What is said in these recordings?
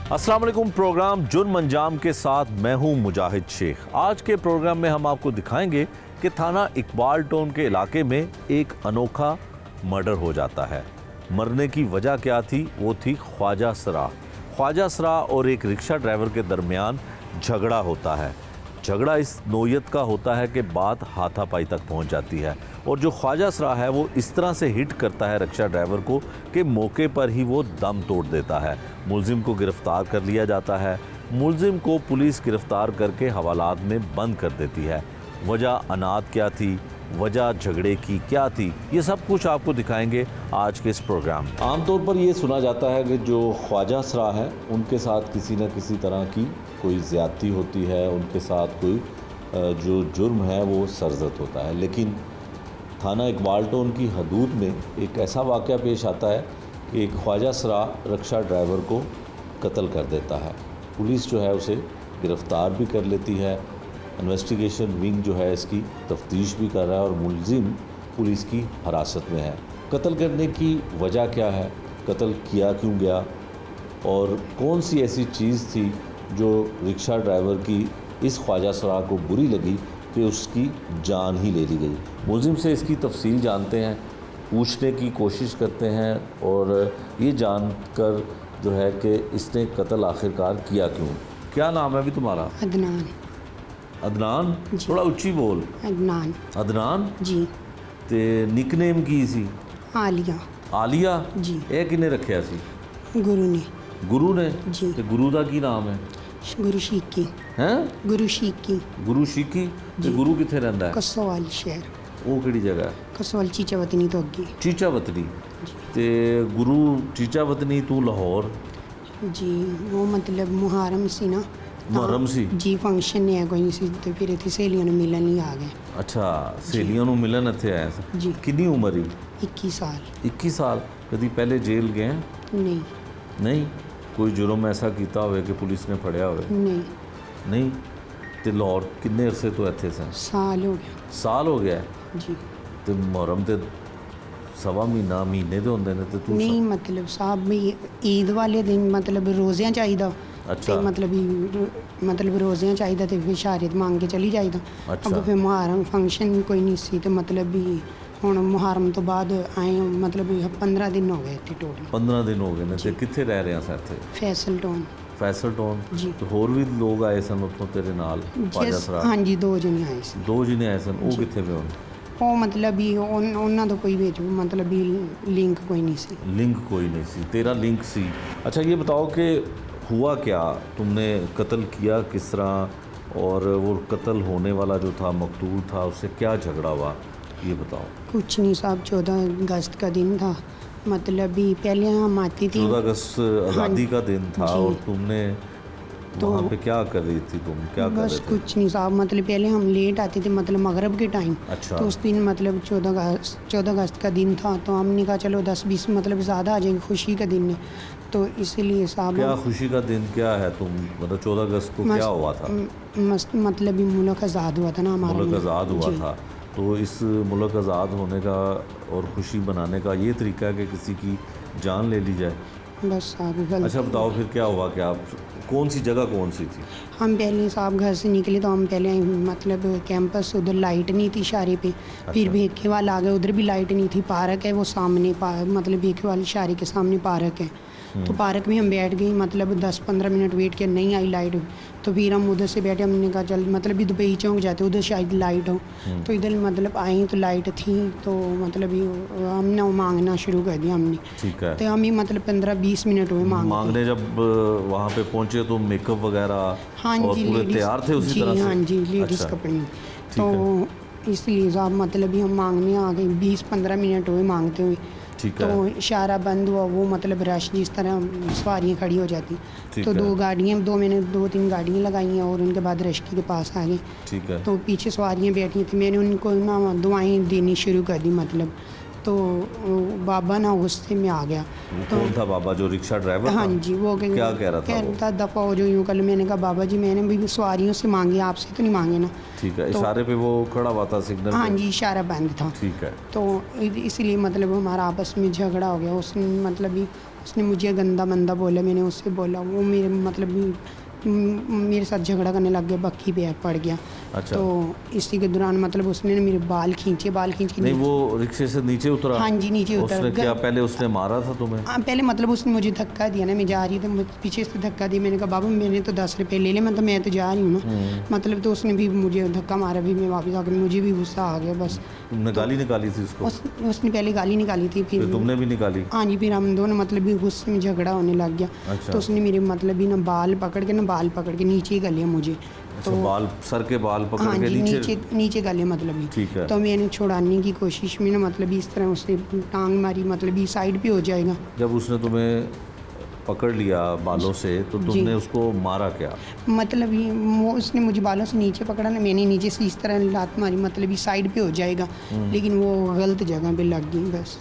अस्सलाम वालेकुम। प्रोग्राम जुर्म अंजाम के साथ मैं हूं मुजाहिद शेख। आज के प्रोग्राम में हम आपको दिखाएंगे कि थाना इकबाल टाउन के इलाके में एक अनोखा मर्डर हो जाता है। मरने की वजह क्या थी? वो थी ख्वाजा सरा और एक रिक्शा ड्राइवर के दरमियान झगड़ा होता है। झगड़ा इस नोयत का होता है कि बात हाथापाई तक पहुंच जाती है और जो ख्वाजा सरा है वो इस तरह से हिट करता है रिक्शा ड्राइवर को कि मौके पर ही वो दम तोड़ देता है। मुलजिम को गिरफ्तार कर लिया जाता है। मुलजिम को पुलिस गिरफ्तार करके हवालात में बंद कर देती है। वजह अनाथ क्या थी, वजह झगड़े की क्या थी, ये सब कुछ आपको दिखाएंगे आज के इस प्रोग्राम में। आमतौर पर ये सुना जाता है कि जो ख्वाजा सरा है उनके साथ किसी न किसी तरह की कोई ज़्यादती होती है, उनके साथ कोई जो जुर्म है वो सरजद होता है। लेकिन थाना इकबाल टाउन की हदूद में एक ऐसा वाक़या पेश आता है कि एक ख्वाजा सरा रिक्शा ड्राइवर को कत्ल कर देता है। पुलिस जो है उसे गिरफ़्तार भी कर लेती है। इन्वेस्टिगेशन विंग जो है इसकी तफ्तीश भी कर रहा है और मुलजिम पुलिस की हिरासत में है। कत्ल करने की वजह क्या है, कत्ल किया क्यों गया और कौन सी ऐसी चीज़ थी जो रिक्शा ड्राइवर की इस ख्वाजा सरा को बुरी लगी कि उसकी जान ही ले ली गई। मुलजिम से इसकी तफसील जानते हैं, पूछने की कोशिश करते हैं और ये जानकर जो है कि इसने कत्ल आखिरकार किया क्यों। क्या नाम है अभी तुम्हारा? अदनान थोड़ा उच्ची बोल। अदनान जी। ते निकनेम की सी? आलिया जी। ये किने रखिया सी? गुरु ने जी। ते गुरु दा की नाम है? गुरु शीकी। हैं? गुरु शीकी ते गुरु किथे रहंदा है? कसोवाल शहर। वो केड़ी जगह है? कसोवाल चीचावतनी तो अगे। चीचावतनी ते गुरु चीचावतनी तू लाहौर? जी वो मतलब मुहर्रम सी ना। मुहर्रम सी जी फंक्शन नहीं है कोई नहीं सी तो फिर इतनी सहेलियों ने मिलन नहीं आ गए। अच्छा सहेलियों ने मिलन इतने आए थे जी। कितनी उम्र ही? 21 साल। 21 साल। कभी पहले जेल गए? नहीं कोई जुर्म ऐसा किया हो कि पुलिस ने फड़िया हो? नहीं। तो लाहौर कितने अरसे तो इतने सन? साल हो गया जी। तो मुहर्रम तो सवा महीने तो होंगे ने तो तू नहीं मतलब साहब भी ईद वाले दिन मतलब रोज़ियाँ चाहिए। अच्छा मतलब रोज़ियाँ चाहिए तो फिर शहादत मांग के चली जाइदा। अच्छा। अब फिर मुहर्रम फंक्शन कोई नहीं सी तो मतलब भी हुण मुहर्रम तो बाद आए मतलब 15 दिन हो गए इतने टोटल। 15 दिन हो गए ने ते कित्थे रह रहे हैं इत्थे? फैसल टाउन जी। तो होर भी लोग आए सन उत्थों तेरे नाल? हाँ जी 2 जने आए सन। 2 जने आए सन। वो कित्थे पे हुण? वो मतलब भी उन्होंने तो कोई भेजो मतलब भी लिंक कोई नहीं सी। तेरा लिंक सी। अच्छा ये बताओ कि हुआ क्या, तुमने कत्ल किया किस तरह और वो कत्ल होने वाला जो था मकतूल था उससे क्या झगड़ा हुआ, ये बताओ। कुछ नहीं साहब 14 अगस्त का दिन था। मतलब भी पहले हम आती थी 14 अगस्त आज़ादी का दिन था और तुमने तो वहाँ पे क्या कर रही थी? तुम क्या कर रहे थे? बस कुछ नहीं साहब मतलब पहले हम लेट आते थे मतलब मगरब के टाइम। अच्छा। तो उस दिन मतलब 14 अगस्त का दिन था तो हमने कहा चलो 10-20 मतलब ज़्यादा आ जाएंगे, खुशी का दिन है तो इसलिए साहब। क्या खुशी का दिन क्या है? तुम मतलब 14 अगस्त को क्या हुआ था? मतलब मुल्क आज़ाद हुआ था ना हमारा। मुल्क आज़ाद हुआ था तो इस मुल्क आज़ाद होने का और खुशी मनाने का ये तरीका है कि किसी की जान ले ली जाए? बस साहब। अच्छा बताओ फिर क्या हुआ? क्या कौन सी जगह कौन सी थी? हम पहले साहब घर से निकले तो हम पहले मतलब कैंपस उधर लाइट नहीं थी इशारे पे। अच्छा। फिर भेखे वाल आ गए, उधर भी लाइट नहीं थी। पार्क है वो सामने मतलब भेखे वाले इशारे के सामने पार्क है तो पार्क में हम बैठ गए मतलब 10-15 मिनट वेट किया, नहीं आई लाइट तो फिर हम उधर से बैठे। हमने कहा चल मतलब भी दुबई चौक जाते उधर शायद लाइट हो तो इधर मतलब आए तो लाइट थी तो मतलब हमने मांगना शुरू कर दिया हमने। ठीक है। तो हम ही मतलब 15-20 मिनट हुए मांगने। जब वहाँ पे पहुँचे तो मेकअप वगैरह हाँ और जी पूरे तैयार थे उसी तरह से? हाँ जी लेडीज़ कपड़े। तो इसलिए साहब मतलब भी हम मांगने आ गए, 20-15 मिनट हुए मांगते हुए। ठीक तो है। इशारा बंद हुआ वो मतलब रश जिस तरह सवारियाँ खड़ी हो जाती तो है। 2 गाड़ियाँ मैंने 2-3 गाड़ियाँ लगाई हैं और उनके बाद रश के पास आ गए। ठीक है। तो पीछे सवारियाँ बैठी थी, मैंने उनको ना दुआएं देनी शुरू कर दी मतलब तो बाबा ना गुस्से में आ गया। तो कौन था बाबा? जो रिक्शा ड्राइवर? हाँ जी। वो क्या कह रहा था? कहता दफ़ा हो जो यूँ कल। मैंने कहा बाबा जी मैंने भी सवारियों से मांगी, आपसे तो नहीं मांगे ना। ठीक है। इशारे पे वो खड़ा हुआ था सिग्नल? हाँ जी इशारा बंद था। ठीक है। तो इसलिए मतलब हमारा आपस में झगड़ा हो गया। उसने मतलब भी उसने मुझे गंदा मंदा बोला, मैंने उससे बोला, वो मेरे मतलब मेरे साथ झगड़ा करने लग गया, बक्की पे पड़ गया। अच्छा। तो इसी के दौरान मतलब उसने ना मेरे बाल खींच के नहीं, वो रिक्शे से नीचे उतरा? हाँ जी, नीचे उतर उसने क्या पहले उसने मारा था तुम्हें? हाँ, पहले मतलब उसने मुझे धक्का दिया ना, मैं जा रही थी, मुझे पीछे से धक्का दिया। मैंने कहा बाबू मैंने तो 10 रुपये ले ले, मतलब मैं तो जा रही हूँ ना, मतलब तो उसने भी मुझे धक्का मारा, भी मैं वापस आकर मुझे भी गुस्सा आ गया बस। तुमने गाली निकाली थी उसको? उसने पहले गाली निकाली थी, फिर तुमने भी निकाली? हाँ जी, फिर हम दोनों मतलब भी गुस्से में झगड़ा होने लग गया। अच्छा। तो उसने मेरे मतलब भी ना बाल पकड़ के नीचे ही गलिया मुझे। अच्छा, बाल, सर के बाल पकड़ हाँ के जी, नीचे नीचे गले मतलब ही। ठीक है। तो मैंने छुड़ाने की कोशिश में ना मतलब इस तरह उसने टांग मारी, मतलब ये साइड पे हो जाएगा। जब उसने तुम्हें पकड़ लिया बालों से तो तुमने उसको मारा क्या? मतलब ये वो उसने मुझे बालों से नीचे पकड़ा ना, मैंने नीचे से इस तरह लात मारी, मतलब ये साइड पे हो जाएगा, लेकिन वो गलत जगह पे लग गई बस।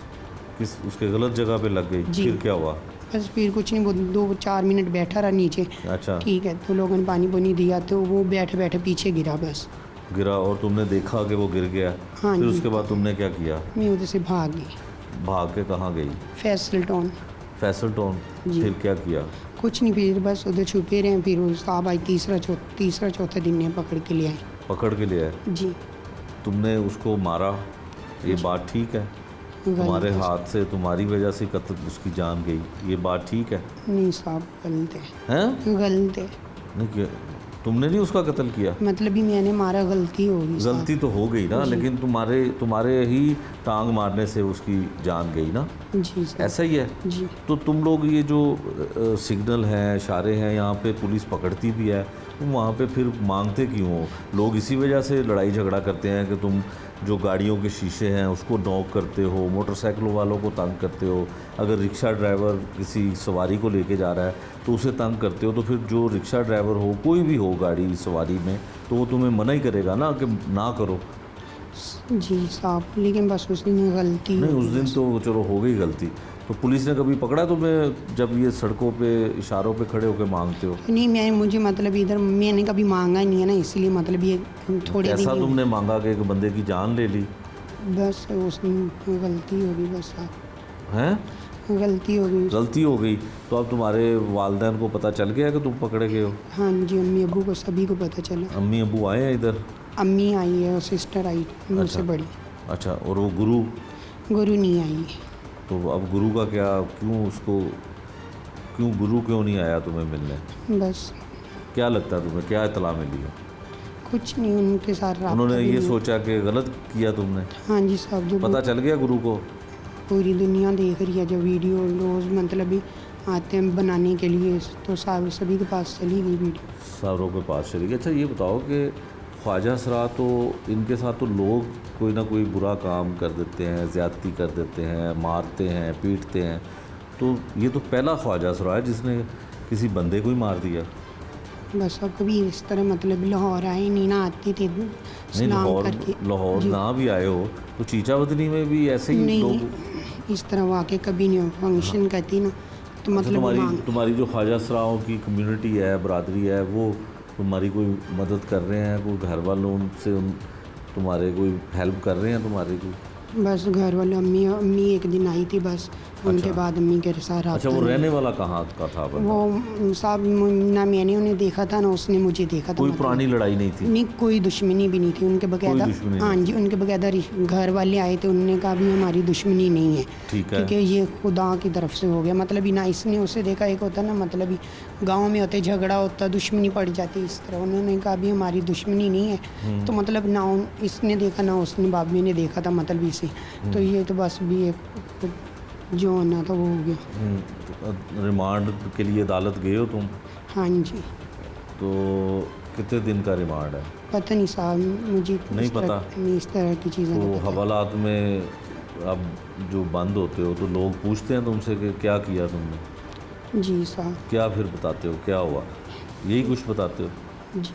किस उसके गलत जगह पे लग गई? फिर क्या हुआ? बस फिर कुछ नहीं, वो 2-4 मिनट बैठा रहा नीचे। अच्छा। ठीक है, तो लोगों ने पानी पुनी दिया, तो वो बैठे बैठे पीछे गिरा बस। गिरा और तुमने देखा कि वो गिर गया? हाँ फिर जी। उसके बाद तुमने क्या किया? मैं उधर से भाग गई, भाग के कहाँ गई? फैसल टाउन। फैसल टाउन? जी। फिर क्या किया? कुछ नहीं, फिर बस उधर छुपे रहे। फिर वो साहब आई तीसरा चौथा दिन ने पकड़ के ले आए। पकड़ के ले आए? जी। तुमने उसको मारा, ये बात ठीक है? तुम्हारे हाथ से, तुम्हारी वजह से कत्ल उसकी जान गई, ये बात ठीक है? नहीं साहब, गलत है। हैं? गलत है, नहीं किया तुमने, नहीं उसका कत्ल किया? मतलब भी मैंने मारा, गलती होगी साहब। गलती तो हो गई ना, लेकिन तुम्हारे ही टांग मारने से उसकी जान गई ना? जी सर। ऐसा ही है? जी। तो तुम लोग ये जो सिग्नल हैं, इशारे हैं, यहाँ पे पुलिस पकड़ती भी है, तुम वहाँ पे फिर मांगते क्यों हो? लोग इसी वजह से लड़ाई झगड़ा करते हैं कि तुम जो गाड़ियों के शीशे हैं उसको नॉक करते हो, मोटरसाइकिलों वालों को तंग करते हो, अगर रिक्शा ड्राइवर किसी सवारी को लेके जा रहा है तो उसे तंग करते हो, तो फिर जो रिक्शा ड्राइवर हो, कोई भी हो गाड़ी सवारी में, तो वो तुम्हें मना ही करेगा ना कि ना करो। जी साहब, लेकिन बस उस दिन गलती नहीं, हो उस गई दिन बस। तो चलो हो गई गलती, तो पुलिस ने कभी पकड़ा तुम्हें जब ये सड़कों पे इशारों पे खड़े होकर मांगते हो? नहीं, मुझे मतलब इधर मैंने कभी मांगा ही नहीं है ना, इसलिए मतलब ये थोड़े ऐसा दिन तुमने मांगा कि एक बंदे की जान ले ली? बस उस दिन गलती होगी बस साहब, हैं? गलती होगी। गलती हो गई तो अब तुम्हारे वालिदैन को पता चल गया कि तुम पकड़े गए हो? हाँ जी, अम्मी अब्बू को सभी को पता चला। अम्मी अब्बू आए हैं इधर? अम्मी आई है और सिस्टर आई मुझसे बड़ी। अच्छा, और वो गुरु? गुरु नहीं आई। तो अब गुरु का क्या, गुरु क्यों नहीं आया तुम्हें मिलने? बस क्या लगता है तुम्हें, क्या इत्तला मिली है? कुछ नहीं, उनके साथ राब्ता उन्होंने भी ये नहीं। सोचा कि गलत किया तुमने? हाँ जी साहब, जो पता चल गया गुरु को? पूरी दुनिया देख रही है, जो वीडियो रोज़ मतलब भी आते हैं बनाने के लिए, तो सभी के पास चली गई वीडियो। सारों के पास चली गई। अच्छा, ये बताओ कि ख्वाजा असरा तो इनके साथ तो लोग कोई ना कोई बुरा काम कर देते हैं, ज़्यादती कर देते हैं, मारते हैं, पीटते हैं, तो ये तो पहला ख्वाजा असरा है जिसने किसी बंदे को ही मार दिया। बस अब कभी इस तरह मतलब लाहौर आए नहीं ना, आते थे नहीं, सलाम करके। लाहौर जी। ना भी आए हो तो चीचा वतनी में भी ऐसे ही नहीं, लोग? इस तरह वाक़ई कभी नहीं हो। फंक्शन करती ना तो अच्छा, मतलब मांग तुम्हारी जो ख्वाजा असराओं की कम्युनिटी है, बरादरी है, वो तुम्हारी कोई मदद कर रहे हैं? कोई घर वालों उनसे तुम्हारे कोई हेल्प कर रहे हैं तुम्हारी कोई? बस घर वाले अम्मी एक दिन आई थी बस, उनके बाद अम्मी के साथ अच्छा, राब्ता वो नहीं। रहने वाला कहाँ का था बंदा? वो साहब ना मैंने उन्हें देखा था ना उसने मुझे देखा था। कोई मतलब पुरानी लड़ाई नहीं थी? नहीं, कोई दुश्मनी भी नहीं थी उनके बकायदा। दुश्मनी हाँ जी, उनके बकायदा घर वाले आए थे, उन्होंने कहा भी हमारी दुश्मनी नहीं है, ठीक है। क्योंकि ये खुदा की तरफ से हो गया। मतलब ना इसने उसे देखा, एक होता ना मतलब गांव में होते झगड़ा होता, दुश्मनी पड़ जाती इस तरह। उन्होंने कहा भी हमारी दुश्मनी नहीं है, तो मतलब ना इसने देखा ना उसने बाबी ने देखा था मतलब इसे, तो ये तो बस भी एक जो होना था वो हो गया। तो रिमांड के लिए अदालत गए हो तुम? हाँ जी। तो कितने दिन का रिमांड है? पता नहीं साहब, मुझे नहीं पता? इस तरह की चीज़ें तो नहीं पता। हवालात में अब जो बंद होते हो तो लोग पूछते हैं तुमसे कि क्या किया तुमने? जी साहब। क्या फिर बताते हो, क्या हुआ? यही कुछ बताते हो? जी,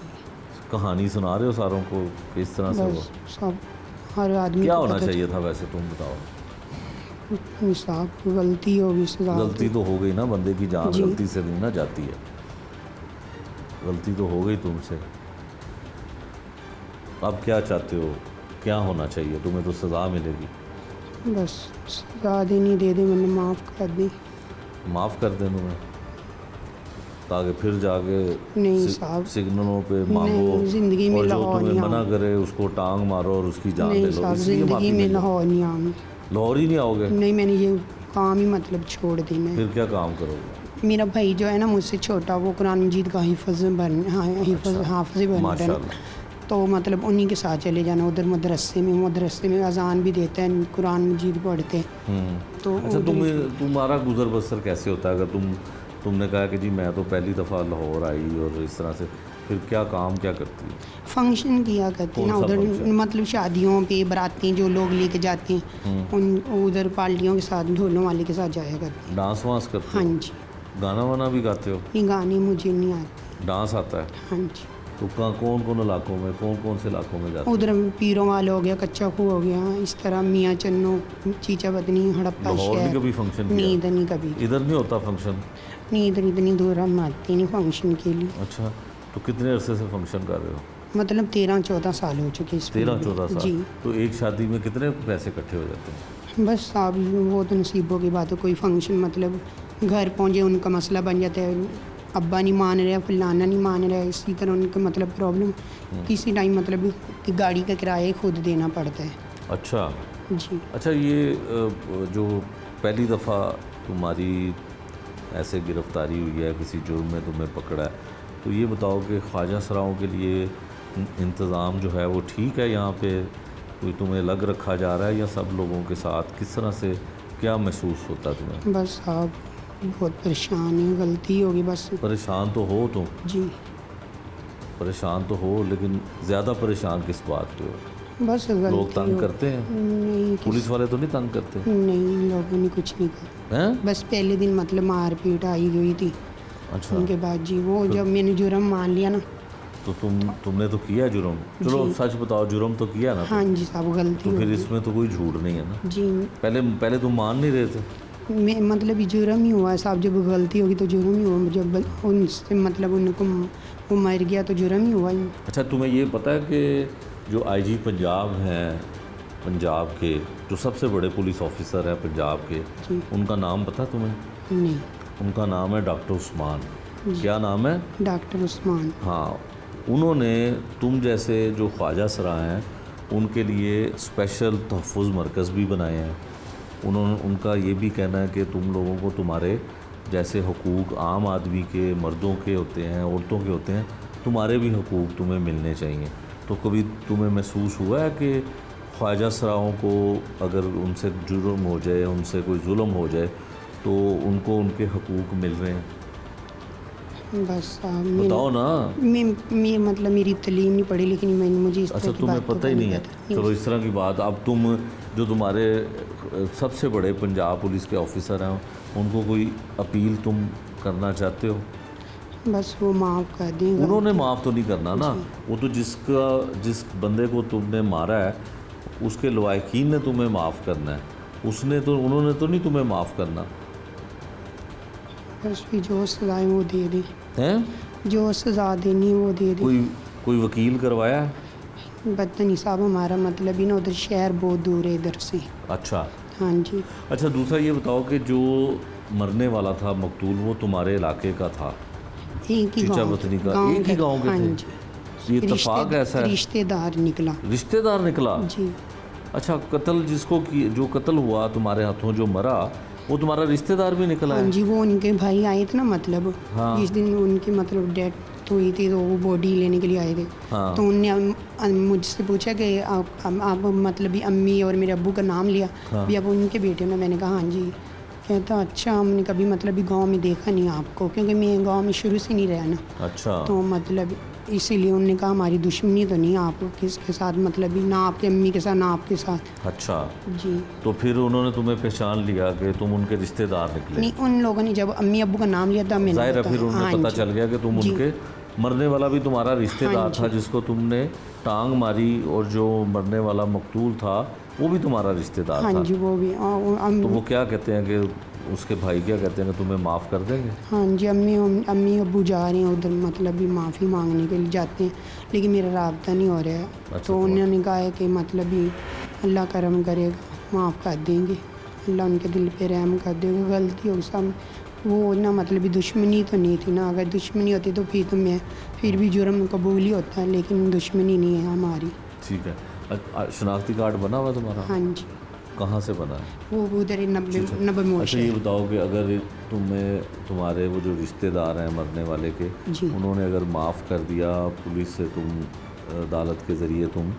कहानी सुना रहे हो सारों को कि इस तरह से हुआ? बस सब हर आदमी क्या को होना पता चाहिए था वैसे, तुम बताओ? साहब गलती होगी, सजा गलती तो हो गई ना, बंदे की जान जी। गलती से नहीं ना जाती है। गलती तो हो गई तुमसे, अब क्या चाहते हो, क्या होना चाहिए? तुम्हें तो सज़ा मिलेगी। बस सजा देनी दे दे, मैंने माफ़ कर दी। माफ़ कर दें तुम्हें, ताकि फिर जाके नहीं साहब, सिग्नलों पे मांगो नहीं, ज़िंदगी में और जो लाहौर तुम्हें नहीं मना आऊँ। करे उसको टांग मारो और उसकी जान ले नहीं लो, साहब, इसलिए ज़िंदगी माफ़ी में नहीं लो। लाहौर नहीं आऊँगी। लाहौर ही नहीं आओगे? नहीं, मैंने ये काम ही मतलब छोड़ देना है। फिर क्या काम करोगे? मेरा भाई जो है ना मुझसे छोटा, वो कुरान मजीद का हिफ़्ज़ बन हाँ हिफ़्ज़ हाफ़िज़ बन रहा है ना, माशाल्लाह। तो मतलब उन्हीं के साथ चले जाना उधर मदरसे में अज़ान भी देते हैं, कुरान मजीद पढ़ते हैं। तो अच्छा, उधर तुम्हारा गुजर बसर कैसे होता है? अगर तुमने कहा कि जी मैं तो पहली दफ़ा लाहौर आई और इस तरह से, फिर क्या करती है? फंक्शन किया करते हैं ना कौन सा उधर, फंक्शन? मतलब शादियों पे बाराती जो लोग लेके जाते हैं, उन उधर पार्टियों के साथ ढोलों वाले के साथ जाया करते हैं। डांस वांस करते हाँ हो? जी। गाना वाना भी गाते हो? नहीं, गाने मुझे नहीं आते। डांस आता है? हाँ जी। तो कौन इलाकों में, कौन से इलाकों में जाते हो? उधर पीरों वाला हो गया, कच्चा खूह हो गया, इस तरह मियाँ चन्नो, चीचा बदनी, हड़प्पा लाहौर भी शहर। कभी फंक्शन नहीं, किया? इधर नहीं कभी। इधर नहीं होता फंक्शन? नहीं, इधर इतनी दूर हम आते नहीं फंक्शन के लिए। अच्छा, तो कितने अरसे से फंक्शन कर रहे हो? मतलब 13-14 साल हो चुके इस फील्ड में। 13-14 साल। जी। तो एक शादी में कितने पैसे इकट्ठे हो जाते हैं? बस आप वो तो नसीबों की बात है, कोई फंक्शन मतलब घर पहुँचे उनका मसला बन जाता है, अब्बा नहीं मान रहे, फलाना नहीं मान रहे, इसी तरह उनका मतलब प्रॉब्लम किसी टाइम मतलब कि गाड़ी का किराया खुद देना पड़ता है। अच्छा जी। अच्छा, ये जो पहली दफ़ा तुम्हारी ऐसे गिरफ़्तारी हुई है, किसी जुर्म में तुम्हें पकड़ा है, तो ये बताओ कि ख्वाजा सराओं के लिए इंतज़ाम जो है वो ठीक है यहाँ पे? कोई तुम्हें अलग रखा जा रहा है या सब लोगों के साथ? किस तरह से क्या महसूस होता है तुम्हें? बस आप बहुत परेशान हैं, गलती होगी बस। परेशान तो हो तुम, जी। परेशान तो हो, लेकिन ज़्यादा परेशान किस बात पे हो? बस गलती लोग तंग हो- करते हैं? नहीं, पुलिस वाले तो नहीं तंग करते नहीं, लोगों ने कुछ नहीं कहा। हैं? बस पहले दिन मतलब मारपीट आई हुई थी, अच्छा, उनके बाद जी वो जब मैंने जुर्म मान लिया ना। तो तुमने तो किया जुर्म? चलो जी। सच बताओ, जुर्म तो किया ना? हाँ जी साहब, गलती तो फिर होगी। इसमें तो कोई झूठ नहीं है ना? जी, पहले तुम मान नहीं रहे थे? मैं मतलब ये जुर्म ही हुआ है साहब, जब गलती होगी तो जुर्म ही हुआ, जब उनसे मतलब उनको वो मर गया तो जुर्म ही हुआ ही। अच्छा, तुम्हें ये पता है कि जो आईजी पंजाब हैं, पंजाब के जो सबसे बड़े पुलिस ऑफिसर हैं पंजाब के, जी। उनका नाम पता है तुम्हें? नहीं। उनका नाम है डॉक्टर उस्मान। क्या नाम है? डॉक्टर उस्मान। हाँ, उन्होंने तुम जैसे जो ख्वाजा सरा हैं उनके लिए स्पेशल तहफ़्फ़ुज़ मरकज़ भी बनाए हैं। उनका ये भी कहना है कि तुम लोगों को तुम्हारे जैसे हुकूक आम आदमी के, मर्दों के होते हैं, औरतों के होते हैं, तुम्हारे भी हुकूक तुम्हें मिलने चाहिए। तो कभी तुम्हें महसूस हुआ है कि ख्वाजा सराओं को अगर उनसे जुर्म हो जाए, उनसे कोई जुल्म हो जाए, तो उनको उनके हुकूक मिल रहे हैं? बस साहब बताओ ना। मैं मतलब मेरी तलीम नहीं पड़ी, लेकिन मुझे इस तरह अच्छा, की तुम्हें बात तो पता ही नहीं है? पता। चलो इस तरह की बात, अब तुम जो तुम्हारे सबसे बड़े पंजाब पुलिस के ऑफिसर हैं, उनको कोई अपील तुम करना चाहते हो? बस वो माफ़ कर दें। उन्होंने माफ़ तो नहीं करना ना, वो तो जिस बंदे को तुमने मारा है उसके लवाहिकीन ने तुम्हें माफ़ करना है, उन्होंने तो नहीं तुम्हें माफ़ करना। बस भी जो सज़ाएं वो दे दें, हैं? जो सज़ा देनी वो दे दें। कोई वकील करवाया है? पता नहीं साहब, हमारा मतलब ही ना उधर शहर बहुत दूर है इधर से। अच्छा हाँ जी। अच्छा, दूसरा ये बताओ कि जो मरने वाला था मकतूल, वो तुम्हारे इलाके का था? एक ही चीचा गाँव वतनी का, एक ही गाँव के हाँ थे? जी। ये इत्तेफाक ऐसा है? रिश्तेदार निकला। रिश्तेदार निकला? जी। अच्छा, जो कत्ल हुआ तुम्हारे हाथों, जो मरा, वो तुम्हारा रिश्तेदार भी निकला हाँ है? जी, वो उनके भाई आए थे ना, मतलब हाँ। जिस दिन उनकी मतलब डेथ हुई थी तो वो बॉडी लेने के लिए आए थे। हाँ। तो उनने मुझसे पूछा कि आप मतलब भी अम्मी और मेरे अब्बू का नाम लिया। हाँ। भी अब उनके बेटे ने, मैंने कहा हाँ जी। कहता अच्छा, हमने कभी मतलब भी गांव में देखा नहीं आपको, क्योंकि मैं गांव में शुरू से नहीं रहा ना। अच्छा, तो मतलब इसीलिए उन्होंने कहा हमारी दुश्मनी तो नहीं आपको किसके साथ, मतलब भी ना आपकी अम्मी के साथ ना आपके साथ। अच्छा, जी। तो फिर उन्होंने तुम्हें पहचान लिया कि तुम उनके रिश्तेदार निकले? नहीं, उन लोगों ने जब अम्मी अब्बू का नाम लिया था मैंने जाहिर है, बताया। फिर उन्हें हाँ पता जी। चल गया कि तुम जी। उनके, मरने वाला भी तुम्हारा रिश्तेदार हाँ था जी। जिसको तुमने टांग मारी, और जो मरने वाला मकतूल था वो भी तुम्हारा रिश्तेदार हाँ था। जी, वो भी तो वो क्या कहते हैं कि उसके भाई क्या कहते हैं कि तुम्हें माफ़ कर देंगे? हाँ जी, अम्मी अब्बू जा रहे हैं उधर, मतलब भी माफ़ी मांगने के लिए जाते हैं, लेकिन मेरा राब्ता नहीं हो रहा है। अच्छा, तो उन्होंने कहा है कि मतलब भी अल्लाह करम करेगा, माफ़ कर देंगे, अल्लाह उनके दिल पे रहम कर देगा। गलती होगी सब, वो ना मतलब दुश्मनी तो नहीं थी ना, अगर दुश्मनी होती तो फिर भी जुर्म कबूल ही होता है, लेकिन दुश्मनी नहीं है हमारी। ठीक है। शनाख्ती कार्ड बना हुआ तुम्हारा? हाँ जी, कहाँ से बना है? वो उधर ही 90 मोड़ अच्छा, से। ये बताओ कि अगर तुम्हारे वो जो रिश्तेदार हैं मरने वाले के, जी। उन्होंने अगर माफ़ कर दिया पुलिस से, तुम अदालत के ज़रिए तुम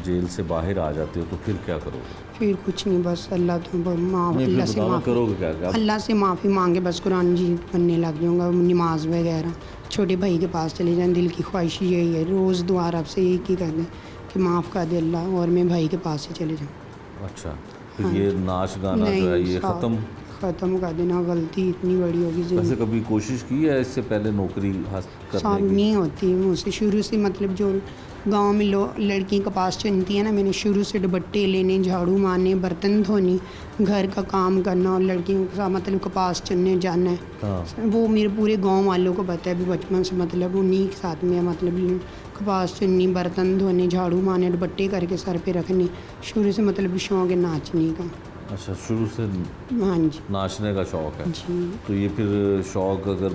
जेल से बाहर आ जाते हो, तो फिर क्या करोगे? फिर कुछ नहीं, बस अल्लाह तो नहीं, फिर अल्लाह से बताओ ना, माफ़ी, करोगे क्या क्या? अल्लाह से माफ़ी मांगे, बस कुरान जी पढ़ने लग जाऊँगा, नमाज वगैरह, छोटे भाई के पास चले जाएं। दिल की ख्वाहिश यही है, रोज़ दुआ रब से यही की कर दें कि माफ़ कर दे अल्लाह, और मैं भाई के पास से चले जाऊँ। अच्छा, फिर ये नाच गाना जो है ये ख़त्म कर देना, गलती इतनी बड़ी होगी वैसे ज़िंदगी। कभी कोशिश की है इससे पहले नौकरी हासिल साहब करने की? नहीं होती मुझसे शुरू से, मतलब जो गांव में लड़की कपास चुनती है ना, मैंने शुरू से दुपट्टे लेने, झाड़ू मारने, बर्तन धोने, घर का काम करना और लड़कियों के साथ मतलब कपास चुनने जाना है। हाँ। वो मेरे पूरे गांव वालों को पता है भी बचपन से, मतलब उन्हीं के साथ में मतलब कपास चुननी, बर्तन धोने, झाड़ू मारने, दुपट्टे करके सर पे रखने, शुरू से मतलब शौक है नाचने का। अच्छा, शुरू से हाँ जी। नाचने का शौक़ है। जी तो ये फिर शौक़ अगर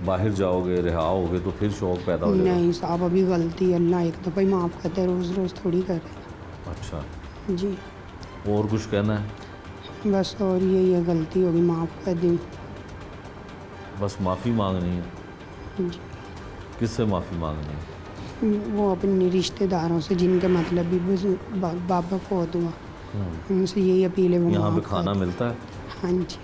बाहर जाओगे, रिहा होगे, तो फिर शौक़ पैदा हो जाएगा? नहीं साहब, अभी गलती अल्लाह एक दफ़ा ही माफ़ करता है, रोज़ रोज़ थोड़ी करे। अच्छा, जी और कुछ कहना है? बस, और यही है, गलती होगी, माफ़ कर दी। बस माफ़ी मांगनी है? जी, किससे माफ़ी मांगनी है? वो अपने रिश्तेदारों से जिनके मतलब भी बाबा फौत हुआ, उनसे यही अपील है। वो यहाँ पे माफ़ कर खाना दें। मिलता है? हाँ जी,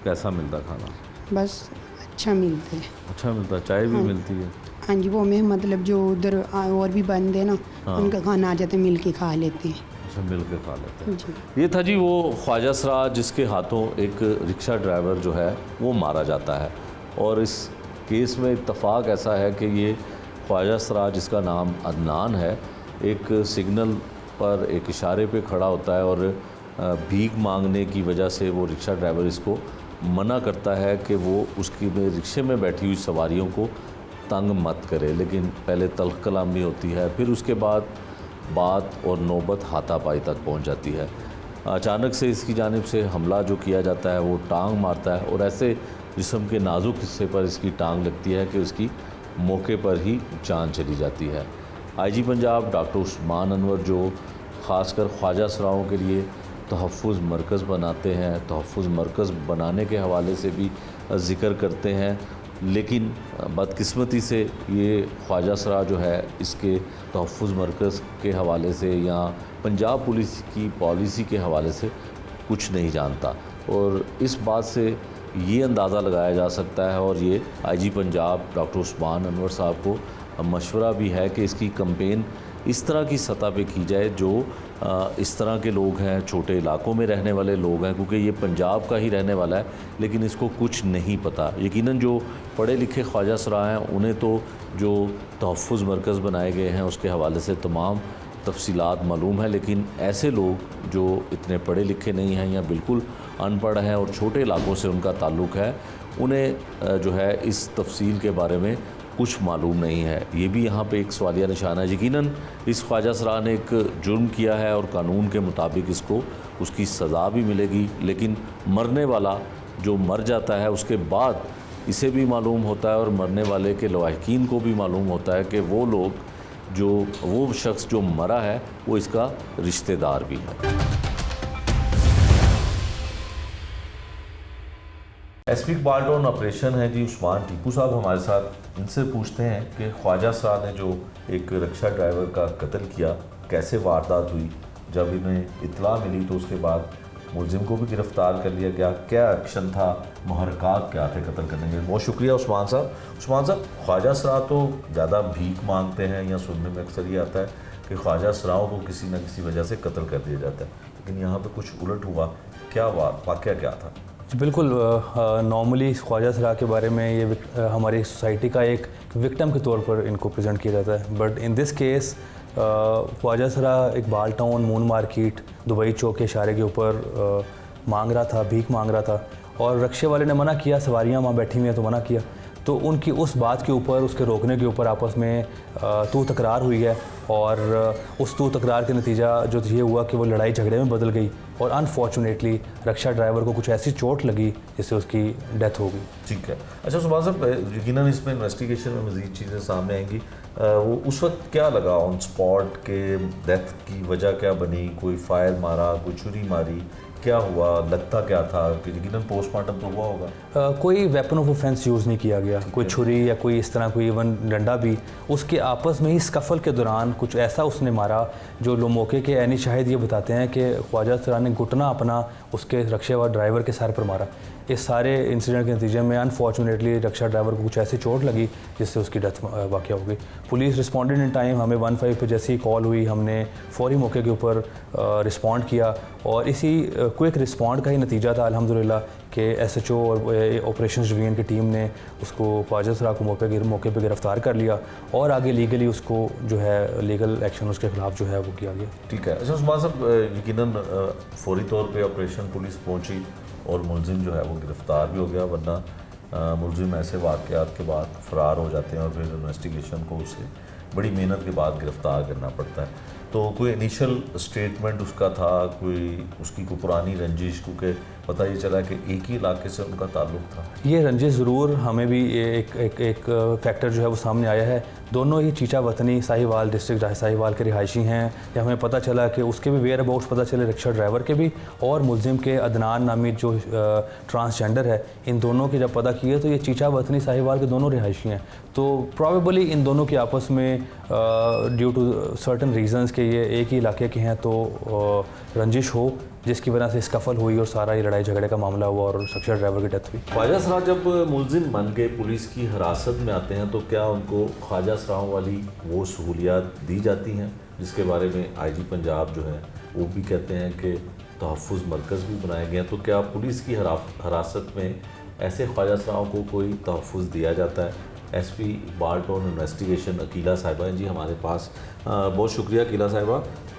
कैसा मिलता है खाना? बस अच्छा मिलता है। अच्छा मिलता है, चाय भी हाँ। मिलती है? हाँ जी, वो मैं मतलब जो उधर और भी बंद है ना, हाँ। उनका खाना आ जाता है, मिल के खा लेते हैं। अच्छा, मिल के खा लेते हैं। जी ये था जी वो ख्वाजा सराज जिसके हाथों एक रिक्शा ड्राइवर जो है वो मारा जाता है। और इस केस में इत्तफाक ऐसा है कि ये ख्वाजा सराज, जिसका नाम अदनान है, एक सिग्नल पर एक इशारे पे खड़ा होता है और भीख मांगने की वजह से वो रिक्शा ड्राइवर इसको मना करता है कि वो उसकी रिक्शे में बैठी हुई सवारियों को तंग मत करे। लेकिन पहले तल्ख कलामी होती है, फिर उसके बाद बात और नौबत हाथापाई तक पहुंच जाती है। अचानक से इसकी जानिब से हमला जो किया जाता है वो टांग मारता है, और ऐसे जिस्म के नाजुक हिस्से पर इसकी टांग लगती है कि उसकी मौके पर ही जान चली जाती है। आईजी पंजाब डॉक्टर उस्मान अनवर, जो ख़ासकर ख्वाजा सराओं के लिए तहफ़्फ़ुज़ मरकज़ बनाते हैं, तहफ़्फ़ुज़ मरकज़ बनाने के हवाले से भी ज़िक्र करते हैं, लेकिन बदकिस्मती से ये ख्वाजा सरा जो है इसके तहफ़्फ़ुज़ मरकज़ के हवाले से या पंजाब पुलिस की पॉलिसी के हवाले से कुछ नहीं जानता। और इस बात से ये अंदाज़ा लगाया जा सकता है, और ये आईजी पंजाब डॉक्टर उस्मान अनवर साहब को मशवरा भी है कि इसकी कंपेन इस तरह की सतह पे की जाए जो इस तरह के लोग हैं, छोटे इलाकों में रहने वाले लोग हैं, क्योंकि ये पंजाब का ही रहने वाला है लेकिन इसको कुछ नहीं पता। यकीनन जो पढ़े लिखे ख्वाजा सरा हैं उन्हें तो जो तहफ़्फ़ुज़ मरकज़ बनाए गए हैं उसके हवाले से तमाम तफसीलात मालूम है, लेकिन ऐसे लोग जो इतने पढ़े लिखे नहीं हैं या बिल्कुल अनपढ़ हैं और छोटे इलाकों से उनका ताल्लुक़ है, उन्हें जो है इस तफसील के बारे में कुछ मालूम नहीं है। ये भी यहाँ पे एक सवालिया निशान है। यकीनन इस ख्वाजा सरा ने एक जुर्म किया है और कानून के मुताबिक इसको उसकी सज़ा भी मिलेगी, लेकिन मरने वाला जो मर जाता है उसके बाद इसे भी मालूम होता है और मरने वाले के लवाहिकीन को भी मालूम होता है कि वो शख्स जो मरा है वो इसका रिश्तेदार भी है। एसपी इकबाल टाउन ऑपरेशन है जी उस्मान टीपू साहब हमारे साथ। इनसे पूछते हैं कि ख्वाजा सरा ने जो एक रिक्शा ड्राइवर का कत्ल किया, कैसे वारदात हुई, जब इन्हें इत्तला मिली तो उसके बाद मुलजिम को भी गिरफ़्तार कर लिया गया, क्या एक्शन था, मुहर्रिकात क्या थे कत्ल करने के। बहुत शुक्रिया उस्मान साहब। उस्मान साहब, ख्वाजा सरा तो ज़्यादा भीख मांगते हैं या सुनने में अक्सर ये आता है कि ख्वाजा सराओं को किसी न किसी वजह से कत्ल कर दिया जाता है, लेकिन यहाँ पर कुछ उलट हुआ। क्या वाक़या क्या था? बिल्कुल, नॉर्मली ख्वाजा सरा के बारे में ये हमारी सोसाइटी का एक विक्टिम के तौर पर इनको प्रेजेंट किया जाता है, बट इन दिस केस ख्वाजा सरा Iqbal Town Moon Market Dubai Chowk के इशारे के ऊपर मांग रहा था, भीख मांग रहा था, और रक्शे वाले ने मना किया, सवारियां वहाँ बैठी हुई हैं तो मना किया। तो उनकी उस बात के ऊपर, उसके रोकने के ऊपर आपस में तू तकरार हुई है और उस तू तकरार के नतीजा जो ये हुआ कि वो लड़ाई झगड़े में बदल गई और अनफॉर्चुनेटली रक्षा ड्राइवर को कुछ ऐसी चोट लगी जिससे उसकी डेथ हो गई। ठीक है। अच्छा सुभाष साहब, यकीनन इसमें इन्वेस्टिगेशन में मज़ीद चीज़ें सामने आएंगी। वो उस वक्त क्या लगा ऑन स्पॉट के डेथ की वजह क्या बनी? कोई फायर मारा, कोई छुरी मारी, क्या हुआ, लगता क्या था? यकीनन पोस्टमार्टम तो हुआ होगा। कोई वेपन ऑफ ऑफेंस यूज़ नहीं किया गया, कोई छुरी या कोई इस तरह कोई इवन डंडा भी। उसके आपस में ही स्कफल के दौरान कुछ ऐसा उसने मारा जो लोग मौके के ऐनी शाहिद ये बताते हैं कि ख्वाजा सरा ने घुटना अपना उसके रक्षा ड्राइवर के सर पर मारा। इस सारे इंसिडेंट के नतीजे में अनफॉर्चुनेटली रक्षा ड्राइवर को कुछ ऐसी चोट लगी जिससे उसकी डेथ वाक़या हो गई। Police responded in time. हमें 15 पे जैसे ही कॉल हुई हमने फौरी मौके के ऊपर रिस्पॉन्ड किया और इसी क्विक रिस्पॉन्ड का ही नतीजा था अल्हम्दुलिल्लाह कि SHO और ऑपरेशंस डिवीजन की टीम ने उसको ख्वाजा सरा को मौके पे गिरफ़्तार कर लिया और आगे लीगली उसको जो है लीगल एक्शन उसके ख़िलाफ़ जो है वो किया गया। ठीक है। अच्छा सुभाष साहब, यकीनन फौरी तौर पे ऑपरेशन पुलिस पहुंची और मुलजिम जो है वो गिरफ़्तार भी हो गया, वरना मुलजिम ऐसे वाक़यात के बाद फ़रार हो जाते हैं और फिर इन्वेस्टिगेशन को उसे बड़ी मेहनत के बाद गिरफ़्तार करना पड़ता है। तो कोई इनिशियल स्टेटमेंट उसका था, कोई उसकी कोई पुरानी रंजिश, क्योंकि पता ये चला कि एक ही इलाके से उनका ताल्लुक़ था? ये रंजिश ज़रूर हमें भी एक फैक्टर जो है वो सामने आया है। दोनों ही चीचा वतनी साहिवाल डिस्ट्रिक्ट साहिवाल के रिहायशी हैं। या हमें पता चला कि उसके भी वेयर अबाउट्स पता चले रिक्शा ड्राइवर के भी और मुलजिम के अदनान नामी जो ट्रांसजेंडर है, इन दोनों के जब पता किए तो ये चीचा वतनी साहिवाल के दोनों रिहायशी हैं। तो प्रॉबेबली इन दोनों के आपस में ड्यू टू सर्टन रीजंस के ये एक ही इलाके के हैं तो रंजिश हो जिसकी वजह से स्कफल हुई और सारा ये लड़ाई झगड़े का मामला हुआ और रक्षा ड्राइवर की डेथ हुई। ख्वाजा सरा जब मुलजिम बन के पुलिस की हिरासत में आते हैं तो क्या उनको ख्वाजा सराओं वाली वो सहूलियात दी जाती हैं जिसके बारे में IG पंजाब जो है वो भी कहते हैं कि तहफ़्फ़ुज़ मरकज़ भी बनाए गए हैं? तो क्या पुलिस की हिरासत में ऐसे ख्वाजा सराओं को कोई तहफ़्फ़ुज़ दिया जाता है? SP Iqbal town investigation Akila साहिबा हैं जी हमारे पास। बहुत शुक्रिया अकीला साहिबा।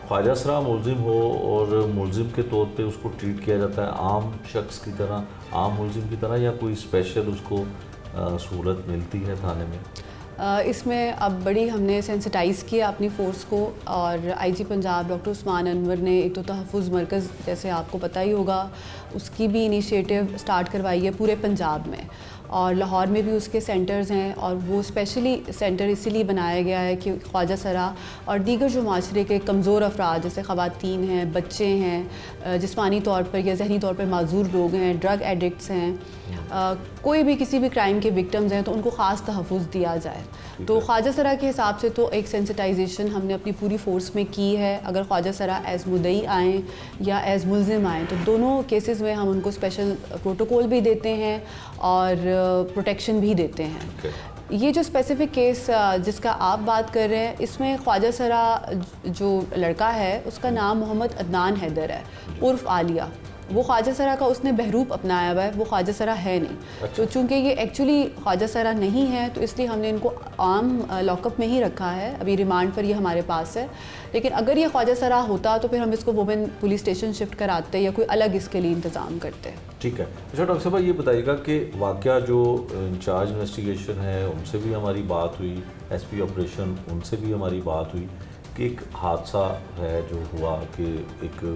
ख्वाजा सरा मुलजिम हो और मुलजिम के तौर पे उसको ट्रीट किया जाता है आम शख्स की तरह, आम मुलजिम की तरह, या कोई स्पेशल उसको सहूलत मिलती है थाने में? इसमें अब बड़ी हमने सेंसिटाइज़ किया अपनी फ़ोर्स को और IG पंजाब डॉक्टर उस्मान अनवर ने एक तो तहफ़्फ़ुज़ मरकज़, जैसे आपको पता ही होगा, उसकी भी इनिशिएटिव स्टार्ट करवाई है पूरे पंजाब में और लाहौर में भी उसके सेंटर्स हैं और वो स्पेशली सेंटर इसीलिए बनाया गया है कि ख्वाजा सरा और दीगर जो माशरे के कमज़ोर अफराद जैसे ख़वातीन हैं, बच्चे हैं, जिस्मानी तौर पर या जहनी तौर पर माजूर लोग हैं, ड्रग एडिक्ट्स हैं, कोई भी किसी भी क्राइम के विक्टिम्स हैं तो उनको ख़ास तहफ़्फ़ुज़ दिया जाए। तो ख्वाजा सरा के हिसाब से तो एक सेंसिटाइजेशन हमने अपनी पूरी फ़ोर्स में की है। अगर ख्वाजा सरा एज़ मुद्दई आएँ या एज़ मुलजिम आएँ तो दोनों केसेस में हम उनको स्पेशल प्रोटोकॉल भी देते हैं और प्रोटेक्शन भी देते हैं। ये जो स्पेसिफ़िक केस जिसका आप बात कर रहे हैं, इसमें ख्वाजा सरा जो लड़का है उसका नाम मोहम्मद अदनान हैदर है उर्फ़ आलिया। वो ख्वाजा सरा का उसने बहरूप अपनाया हुआ है, वो ख्वाजा सरा है नहीं। अच्छा। तो चूँकि ये एक्चुअली ख्वाजा सरा नहीं है तो इसलिए हमने इनको आम लॉकअप में ही रखा है। अभी रिमांड पर ये हमारे पास है, लेकिन अगर ये ख्वाजा सरा होता तो फिर हम इसको वुमेन पुलिस स्टेशन शिफ्ट कराते या कोई अलग इसके लिए इंतज़ाम करते। ठीक है। अच्छा डॉक्टर साहब, ये बताइएगा कि वाक़या जो इंचार्ज इन्वेस्टिगेशन है उनसे भी हमारी बात हुई, SP ऑपरेशन उनसे भी हमारी बात हुई कि एक हादसा है जो हुआ कि एक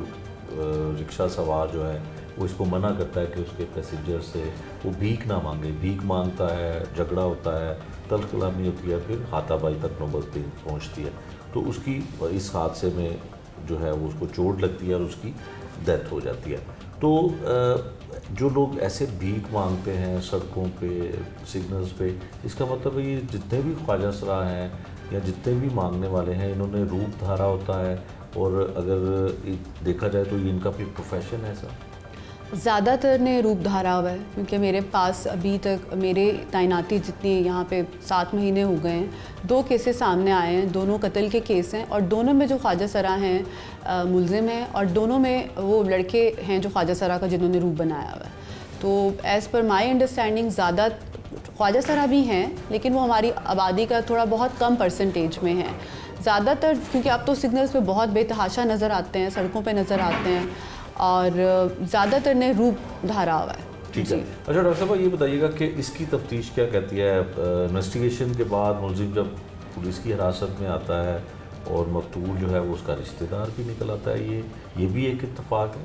रिक्शा सवार जो है वो इसको मना करता है कि उसके पैसेंजर से वो भीख ना मांगे, भीख मांगता है, झगड़ा होता है, तल्ख़ कलामी होती है, फिर हाथापाई तक नौबत पहुंचती है। तो उसकी इस हादसे में जो है वो उसको चोट लगती है और उसकी डेथ हो जाती है। तो जो लोग ऐसे भीख मांगते हैं सड़कों पे, सिग्नल्स पे, इसका मतलब ये जितने भी ख्वाजा सरा हैं या जितने भी मांगने वाले हैं इन्होंने रूप धारा होता है और अगर देखा जाए तो ये इनका भी प्रोफेशन है सर? ज़्यादातर ने रूप धारा हुआ है, क्योंकि मेरे पास अभी तक मेरे तैनाती जितनी यहाँ पे 7 महीने हो गए हैं, 2 केसेस सामने आए हैं, दोनों कत्ल के केस हैं और दोनों में जो ख्वाजा सरा हैं मुलजिम हैं और दोनों में वो लड़के हैं जो ख्वाजा सरा का जिन्होंने रूप बनाया हुआ है। तो एज़ पर माई अंडरस्टैंडिंग ज़्यादा ख्वाजा सरा भी हैं, लेकिन वो हमारी आबादी का थोड़ा बहुत कम परसेंटेज में हैं। ज़्यादातर क्योंकि अब तो सिग्नल्स पे बहुत बेतहाशा नज़र आते हैं, सड़कों पे नज़र आते हैं और ज़्यादातर ने रूप धारा हुआ है। ठीक है। अच्छा डॉक्टर साहब ये बताइएगा कि इसकी तफ्तीश क्या कहती है? इन्वेस्टिगेशन के बाद मुलजिम जब पुलिस की हिरासत में आता है और मकतूल जो है वो उसका रिश्तेदार भी निकल आता है, ये भी एक इत्तेफाक है?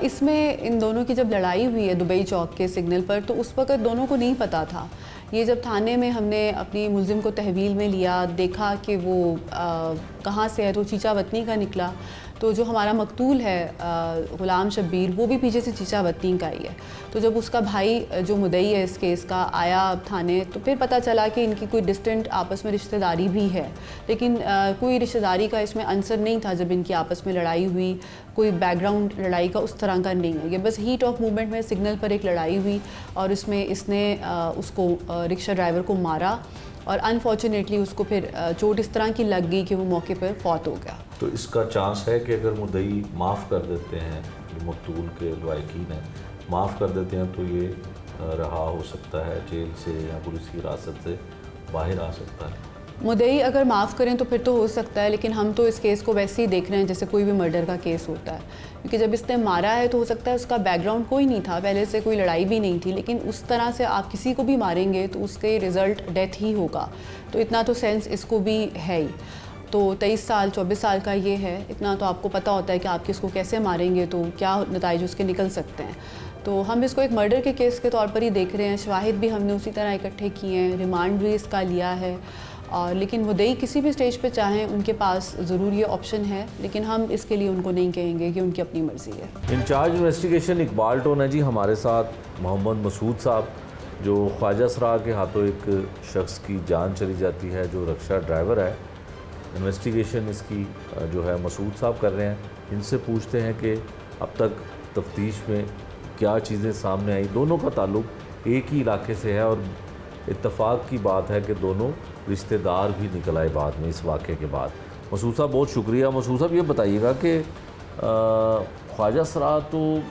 इसमें इन दोनों की जब लड़ाई हुई है दुबई चौक के सिग्नल पर, तो उस वक्त दोनों को नहीं पता था। ये जब थाने में हमने अपनी मुलजिम को तहवील में लिया, देखा कि वो कहाँ से है, तो चीचा वतनी का निकला। तो जो हमारा मकतूल है ग़ुलाम शब्बीर, वो भी पीछे से चीचा वतनी का ही है। तो जब उसका भाई जो मुद्दई है इस केस का आया थाने, तो फिर पता चला कि इनकी कोई डिस्टेंट आपस में रिश्तेदारी भी है, लेकिन कोई रिश्तेदारी का इसमें आंसर नहीं था। जब इनकी आपस में लड़ाई हुई, कोई बैकग्राउंड लड़ाई का उस तरह का नहीं है, ये बस हीट ऑफ मूवमेंट में सिग्नल पर एक लड़ाई हुई और इसमें इसने उसको रिक्शा ड्राइवर को मारा और अनफॉर्चुनेटली उसको फिर चोट इस तरह की लग गई कि वो मौके पर फौत हो गया। तो इसका चांस है कि अगर मुद्दई माफ़ कर देते हैं, जो मकतूल के लवाकिन हैं माफ़ कर देते हैं, तो ये रहा हो सकता है जेल से या पुलिस की हिरासत से बाहर आ सकता है? मुद्दई अगर माफ़ करें तो फिर तो हो सकता है, लेकिन हम तो इस केस को वैसे ही देख रहे हैं जैसे कोई भी मर्डर का केस होता है, क्योंकि जब इसने मारा है तो हो सकता है उसका बैकग्राउंड कोई नहीं था, पहले से कोई लड़ाई भी नहीं थी, लेकिन उस तरह से आप किसी को भी मारेंगे तो उसके रिज़ल्ट डेथ ही होगा। तो इतना तो सेंस इसको भी है ही। तो 23 साल 24 साल का ये है, इतना तो आपको पता होता है कि आप किसको कैसे मारेंगे तो क्या नतीजे उसके निकल सकते हैं। तो हम इसको एक मर्डर के केस के तौर पर ही देख रहे हैं। शवाहिद भी हमने उसी तरह इकट्ठे किए हैं, रिमांड भी इसका लिया है, और लेकिन मुद्दई किसी भी स्टेज पे चाहें उनके पास ज़रूर ये ऑप्शन है, लेकिन हम इसके लिए उनको नहीं कहेंगे कि उनकी अपनी मर्ज़ी है। इंचार्ज इन्वेस्टिगेशन इकबाल टोन है जी हमारे साथ। मोहम्मद मसूद साहब, जो ख्वाजा सरा के हाथों एक शख्स की जान चली जाती है, जो रिक्शा ड्राइवर है, इन्वेस्टिगेशन इसकी जो है मसूद साहब कर रहे हैं। इनसे पूछते हैं कि अब तक तफ्तीश में क्या चीज़ें सामने आई। दोनों का ताल्लुक़ एक ही इलाके से है और इत्तेफाक की बात है कि दोनों रिश्तेदार भी निकल आए बाद में इस वाक़े के बाद। मसूद साहब बहुत शुक्रिया। मसूद साहब ये बताइएगा कि ख्वाजा सरा तो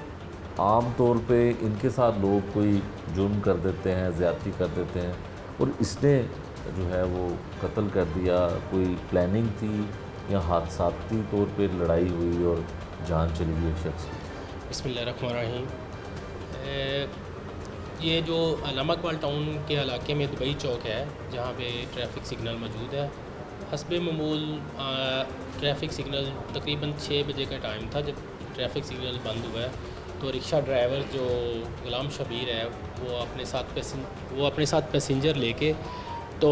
आम तौर पे इनके साथ लोग कोई जुर्म कर देते हैं, ज़्यादती कर देते हैं, और इसने जो है वो कत्ल कर दिया। कोई प्लानिंग थी या हादसाती तौर पे लड़ाई हुई और जान चली गई एक शख्स की? बिस्मिल्लाहिर्रहमानिर्रहीम। ये जो अल्लामा इकबाल टाउन के इलाके में दुबई चौक है, जहाँ पे ट्रैफिक सिग्नल मौजूद है, हस्बे मामूल ट्रैफिक सिग्नल तकरीबन 6 बजे का टाइम था जब ट्रैफिक सिग्नल बंद हुआ है। तो रिक्शा ड्राइवर जो ग़ुलाम शब्बीर है वो अपने साथ पैसेंजर लेके तो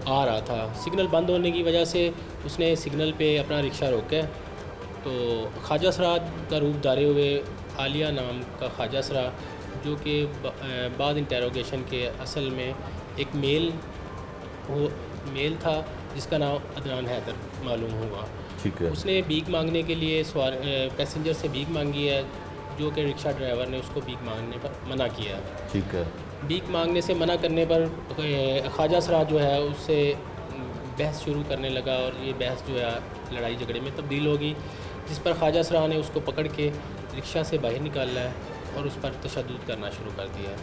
आ रहा था। सिग्नल बंद होने की वजह से उसने सिग्नल पे अपना रिक्शा रोका, तो ख्वाजा सरा का रूप धारे हुए आलिया नाम का ख्वाजा सरा, जो कि बाद इंटेरोगेशन के असल में एक मेल था जिसका नाम अदनान हैदर मालूम हुआ। ठीक है। उसने भीख मांगने के लिए पैसेंजर से भीख मांगी है, जो कि रिक्शा ड्राइवर ने उसको भीख मांगने पर मना किया। ठीक है। भीख मांगने से मना करने पर ख्वाजा सरा जो है उससे बहस शुरू करने लगा, और ये बहस जो है लड़ाई झगड़े में तब्दील होगी, जिस पर ख्वाजा सरा ने उसको पकड़ के रिक्शा से बाहर निकाला है और उस पर तशद्दुद करना शुरू कर दिया है,